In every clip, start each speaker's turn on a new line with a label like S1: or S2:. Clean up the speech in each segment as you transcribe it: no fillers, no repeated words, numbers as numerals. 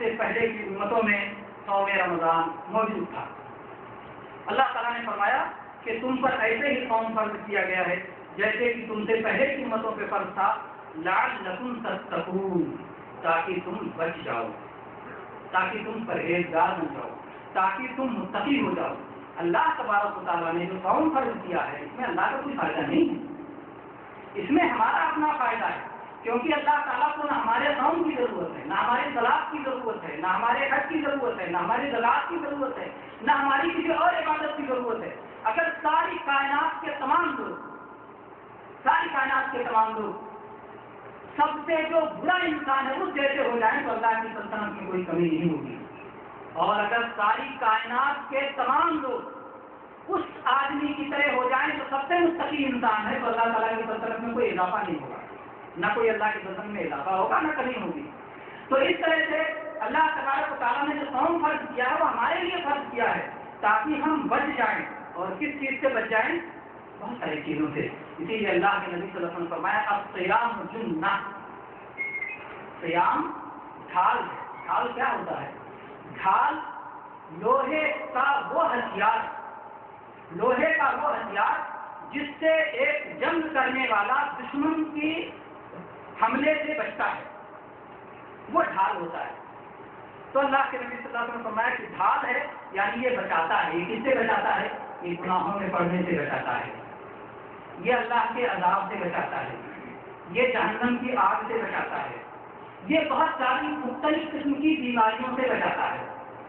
S1: سے پہلے کی امتوں میں صوم رمضان موجود تھا۔ اللہ تعالیٰ نے فرمایا کہ تم پر ایسے ہی صوم فرض کیا گیا ہے جیسے کہ تم سے پہلے کی امتوں پہ فرض تھا، لعلکم تتقون، تاکہ تم بچ جاؤ، تاکہ تم پرہیزگار بن جاؤ، تاکہ تم متقی ہو جاؤ۔ اللہ تبارک و تعالیٰ نے جو صوم فرض کیا ہے اس میں اللہ کا کوئی فائدہ نہیں ہے، اس میں ہمارا اپنا فائدہ ہے، کیونکہ اللہ تعالیٰ کو نہ ہمارے صوم کی ضرورت ہے، نہ ہمارے صلاۃ کی ضرورت ہے، نہ ہمارے حج کی ضرورت ہے، نہ ہماری زکوٰۃ کی ضرورت ہے، نہ ہماری کسی اور عبادت کی ضرورت ہے۔ اگر ساری کائنات کے تمام لوگ سب سے جو برا انسان ہے اس جیسے ہو جائیں تو اللہ کی سلطنت میں کوئی کمی نہیں ہوگی، اور اگر ساری کائنات کے تمام لوگ اس آدمی کی طرح ہو جائیں تو سب سے مستقیم انسان ہے تو اللہ تعالیٰ کی سلطنت میں کوئی اضافہ نہیں ہوگا، نہ کوئی اللہ کی سلطنت میں اضافہ ہوگا نہ کمی ہوگی۔ تو اس طرح سے اللہ تبارک و تعالیٰ نے جو صوم فرض کیا ہے وہ ہمارے لیے فرض کیا ہے تاکہ ہم بچ جائیں، اور کس چیز سے بچ جائیں؟ بہت ساری چیزوں سے۔ اسی لیے اللہ کے نبی صلی اللہ علیہ وسلم نے فرمایا الصیام جنہ، صیام ڈھال ہے۔ ڈھال کیا ہوتا ہے؟ ڈھال لوہے کا وہ ہتھیار جس سے ایک جنگ کرنے والا دشمن کی حملے سے بچتا ہے، وہ ڈھال ہوتا ہے۔ تو اللہ کے نبی صلی اللہ علیہ وسلم نے فرمایا کہ ڈھال ہے یعنی یہ بچاتا ہے۔ یہ کس سے بچاتا ہے؟ یہ گناہوں میں پڑنے سے بچاتا ہے، یہ اللہ کے عذاب سے بچاتا ہے، یہ جہنم کی آگ سے بچاتا ہے، یہ بہت ساری مختلف قسم کی بیماریوں سے بچاتا ہے،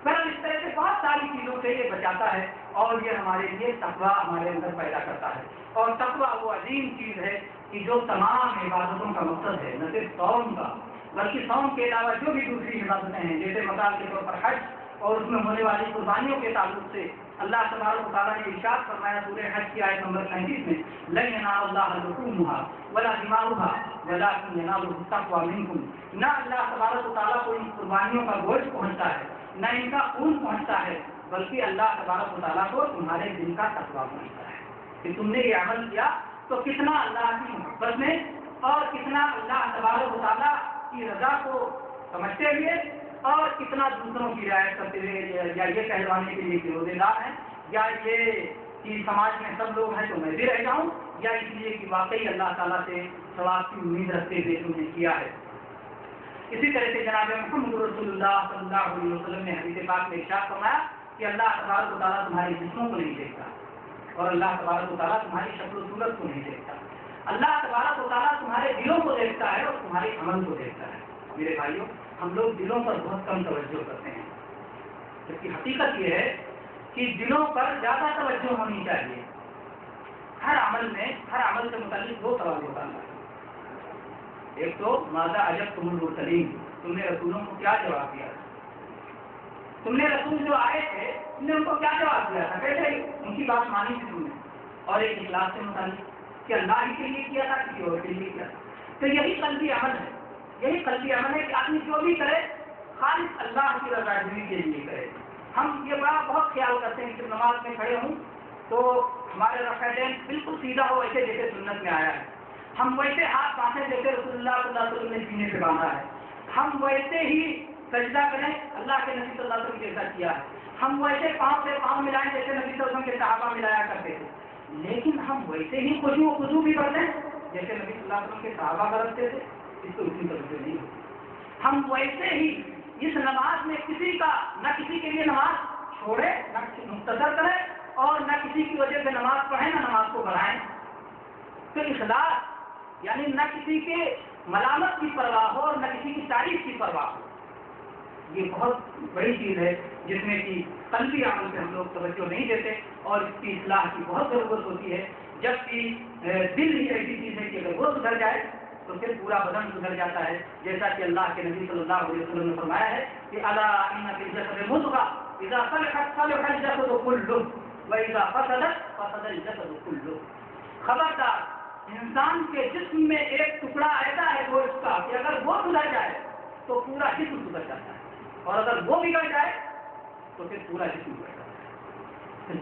S1: پھر اس طرح سے بہت ساری چیزوں سے یہ بچاتا ہے، اور یہ ہمارے لیے تقویٰ ہمارے اندر پیدا کرتا ہے۔ اور تقویٰ وہ عظیم چیز ہے کہ جو تمام عبادتوں کا مقصد ہے، نہ صرف صوم کا بلکہ صوم کے علاوہ جو بھی دوسری عبادتیں ہیں، جیسے مثال کے طور پر حج اور اس میں ہونے والی قربانیوں کے تعلق سے اللہ تبارک و تعالیٰ نے ارشاد فرمایا سورہ حج کی آیت نمبر 35 میں لن ينال الله لحومها ولا دماؤها ولكن يناله التقوى منكم، نہ اللہ تبارک و تعالیٰ کو ان قربانیوں کا گوشت پہنچتا ہے نہ ان کا خون پہنچتا ہے، بلکہ اللہ تبارک و تعالیٰ کو تمہارے دل کا تقویٰ پہنچتا ہے کہ تم نے یہ عمل کیا تو کتنا اللہ کی محبت میں اور کتنا اللہ تبارک و تعالیٰ کی رضا کو سمجھتے ہوئے اور کتنا دوسروں کی رعایت کرتے ہوئے، یا یہ کہلوانے کے لیے کہ روزے دار ہیں، یا یہ کہ سماج میں سب لوگ ہیں تو میں بھی رہ جاؤں، یا اس لیے کہ واقعی اللہ تعالیٰ سے ثواب کی امید رکھتے ہوئے تم نے کیا ہے۔ اسی طرح سے جناب محمد رسول اللہ صلی اللہ علیہ وسلم نے حدیث پاک میں ارشاد فرمایا کہ اللہ تبارک و تعالیٰ تمہاری جسموں کو نہیں دیکھتا، اور اللہ تبارک و تعالیٰ تمہاری شکل و صورت کو نہیں دیکھتا، اللہ تبارک و تعالیٰ تمہارے دلوں کو دیکھتا ہے اور تمہارے عمل کو دیکھتا ہے۔ میرے بھائیوں، ہم لوگ دلوں پر بہت کم توجہ کرتے ہیں، جبکہ حقیقت یہ ہے کہ دلوں پر زیادہ توجہ ہونی چاہیے۔ ہر عمل سے متعلق دو سوال ہوتا ہے، ایک تو ماذا اجبتم المرسلین، تم نے رسولوں کو کیا جواب دیا، تم نے رسول جو آئے تھے تم نے ان کو کیا جواب دیا تھا، کیسے ان کی بات مانی تھی تم نے، اور ایک اخلاص سے متعلق کہ اللہ ہی کے لیے کیا تھا کسی اور کے لیے کیا تھا۔ تو یہی قلبی عمل ہے، یہی قلبی عمل ہے کہ آدمی جو بھی کرے خالص اللہ کی رضا جوئی کے لیے کرے۔ ہم یہ بہت خیال کرتے ہیں کہ نماز میں کھڑے ہوں تو ہمارے رکعتین بالکل سیدھا ہو، ایسے جیسے سنت میں آیا ہے، ہم ویسے ہاتھ باندھیں جیسے رسول اللہ صلی اللہ علیہ وسلم نے سینے پہ باندھا ہے، ہم ویسے ہی سجدہ کریں اللہ کے نبی صلی اللہ علیہ وسلم جیسا کیا ہے، ہم ویسے پاؤں سے پاؤں ملائیں جیسے نبی صلی اللہ علیہ وسلم کے صحابہ ملایا کرتے تھے، لیکن ہم ویسے ہی خضوع بھی کرتے ہیں جیسے نبی صلی اللہ علیہ وسلم کے صحابہ کرتے تھے، اس کو اتنی توجہ نہیں ہوتی۔ ہم ویسے ہی اس نماز میں کسی کا نہ کسی کے لیے نماز چھوڑے نہ مختصر کرے اور نہ کسی کی وجہ سے نماز پڑھیں نہ نماز کو بڑھائیں۔ تو اخلاص یعنی نہ کسی کے ملامت کی پرواہ ہو اور نہ کسی کی تعریف کی پرواہ ہو، یہ بہت بڑی چیز ہے جس میں کہ قلبی عمل سے ہم لوگ توجہ نہیں دیتے، اور اس کی اصلاح کی بہت ضرورت ہوتی ہے، جبکہ دل ہی ایسی چیز ہے کہ اگر وہ سدھر جائے تو پھر پورا بدن سدھر جاتا ہے، جیسا کہ اللہ کے نبی صلی اللہ علیہ وسلم نے فرمایا ہے کہ الا ان فی الجسد مضغۃ اذا صلحت صلح الجسد كله واذا فسدت فسد الجسد كله۔ خبردار، انسان کے جسم میں ایک ٹکڑا ایسا ہے گوشت کا کہ اگر وہ سدھر جائے تو پورا جسم سدھر جاتا ہے، اور اگر وہ بگڑ جائے تو پھر پورا جسم بگڑ جاتا ہے۔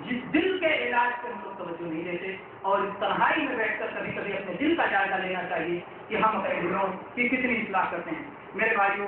S1: جس دل کے علاج پر ہم لوگ توجہ نہیں دیتے، اور اس تنہائی میں بیٹھ کر کبھی کبھی اپنے دل کا جائزہ لینا چاہیے کہ ہم اپنے دلوں کی کتنی اصلاح کرتے ہیں۔ میرے بھائیوں،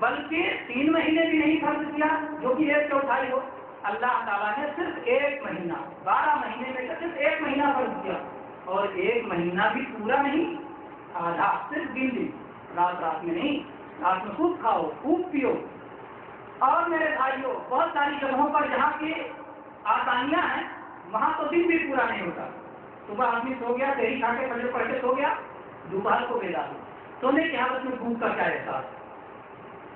S1: بلکہ 3 مہینے بھی نہیں فرض کیا جو کہ 1/4 ہو. اللہ تعالیٰ نے صرف 1 مہینہ، 12 مہینے میں سے صرف 1 مہینہ فرض کیا، اور 1 مہینہ بھی پورا نہیں، آدھا، صرف دن، رات رات میں نہیں. رات میں خوب کھاؤ، خوب پیو. اور میرے بھائیوں، بہت ساری جگہوں پر جہاں کی آسانیاں ہیں وہاں تو دن بھی پورا نہیں ہوتا. صبح آدمی سو گیا، تیری کھا کے فجر پڑھ کے سو گیا، دوپہر کو بیدار ہو. سونے کی حالت میں بھوک کا کیا احساس،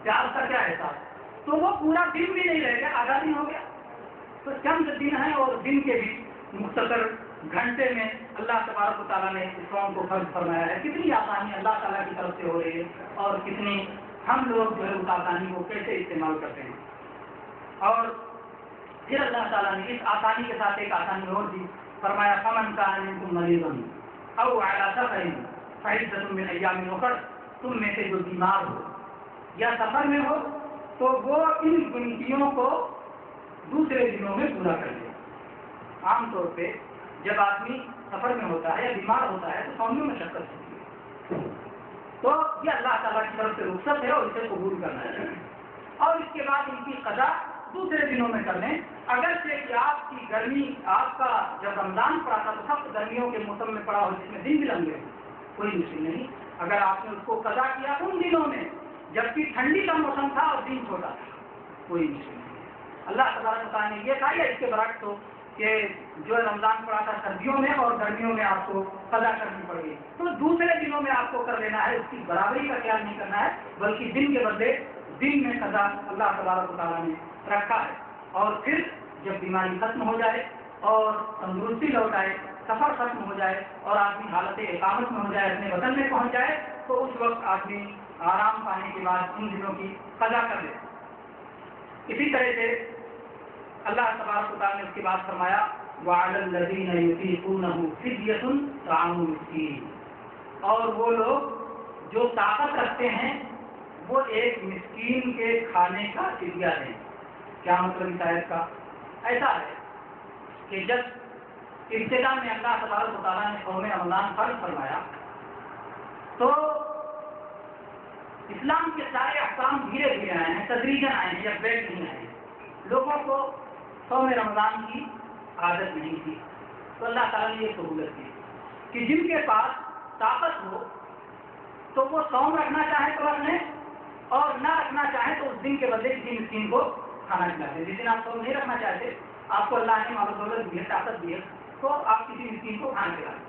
S1: پیاس کا کیا احساس، تو وہ پورا دن بھی نہیں رہ گیا، آدھا دن ہو گیا. تو چند دن ہیں، اور دن کے بھی مختصر گھنٹے میں اللہ تبارک و تعالیٰ نے اس قوم کو فرض فرمایا ہے. کتنی آسانی اللہ تعالیٰ کی طرف سے ہو رہی ہے، اور کتنی ہم لوگ جو ہے اس آسانی کو کیسے استعمال کرتے ہیں. اور پھر اللہ تعالیٰ نے اس آسانی کے ساتھ ایک آسانی اور دی، فرمایا فمن کان منکم مریضا او علی سفر فعدۃ من ایام اخر. تم میں سے جو بیمار ہو یا سفر میں ہو تو وہ ان گنتیوں کو دوسرے دنوں میں پورا کر لے. عام طور پہ جب آدمی سفر میں ہوتا ہے یا بیمار ہوتا ہے تو صوم میں مشقت ہوتی ہے، تو یہ اللہ تعالیٰ کی طرف سے رخصت ہے اور اسے قبول کرنا ہے. اور اس کے بعد ان کی قضا دوسرے دنوں میں کر لیں. اگرچہ کہ آپ کی گرمی، آپ کا جب رمضان پڑا تھا تو سخت گرمیوں کے موسم میں پڑا ہو جس میں دن بھی لمبے ہوں، کوئی مشکل نہیں. اگر آپ نے اس کو قضا کیا ان دنوں میں جبکہ ٹھنڈی کا موسم تھا اور دن چھوٹا تھا، کوئی مشکل نہیں. اللہ تبارک و تعالیٰ نے یہ کہا یا اس کے برعکس ہو کہ جو رمضان پڑا تھا سردیوں میں اور گرمیوں میں آپ کو قضا کرنی پڑ گئی، تو دوسرے دنوں میں آپ کو کر لینا ہے. اس کی برابری کا خیال نہیں کرنا ہے، بلکہ دن کے بدلے دن میں قضا اللہ تبارک و تعالیٰ نے رکھا ہے. اور پھر جب بیماری ختم ہو جائے اور تندرستی لوٹ آئے، سفر ختم ہو جائے اور آدمی حالت اقامت میں ہو جائے، اپنے وطن میں پہنچ جائے، تو اس وقت آدمی آرام پانے کے بعد ان دنوں کی قضا کر لے. اسی طرح سے اللہ تبارک و تعالیٰ نے اس کے بعد فرمایا وَعَلَى الَّذِينَ يُطِيقُونَهُ فِدْيَةٌ طَعَامُ مِسْكِينٍ. اور وہ لوگ جو طاقت رکھتے ہیں وہ ایک مسکین کے کھانے کا فدیہ دیں. کیا مطلب اس آیت کا؟ ایسا ہے کہ جب ابتدا میں اللہ تبارک و تعالیٰ نے قوم رمضان فرض فرمایا تو اسلام کے سارے احکام دھیرے دھیرے آئے ہیں، تدریجاً آئے ہیں، یا بیٹھ نہیں آئے ہیں. لوگوں کو صوم رمضان کی عادت نہیں تھی، تو اللہ تعالیٰ نے یہ سہولت دی کہ جن کے پاس طاقت ہو تو وہ صوم رکھنا چاہے تو رکھ لیں، اور نہ رکھنا چاہے تو اس دن کے بدلے کسی مسکین کو کھانا کھلا دیں. جس دن آپ صوم نہیں رکھنا چاہتے، آپ کو اللہ نے مال و دولت دی ہے، طاقت دی ہے، تو آپ کسی مسکین کو کھانا کھلا دیں.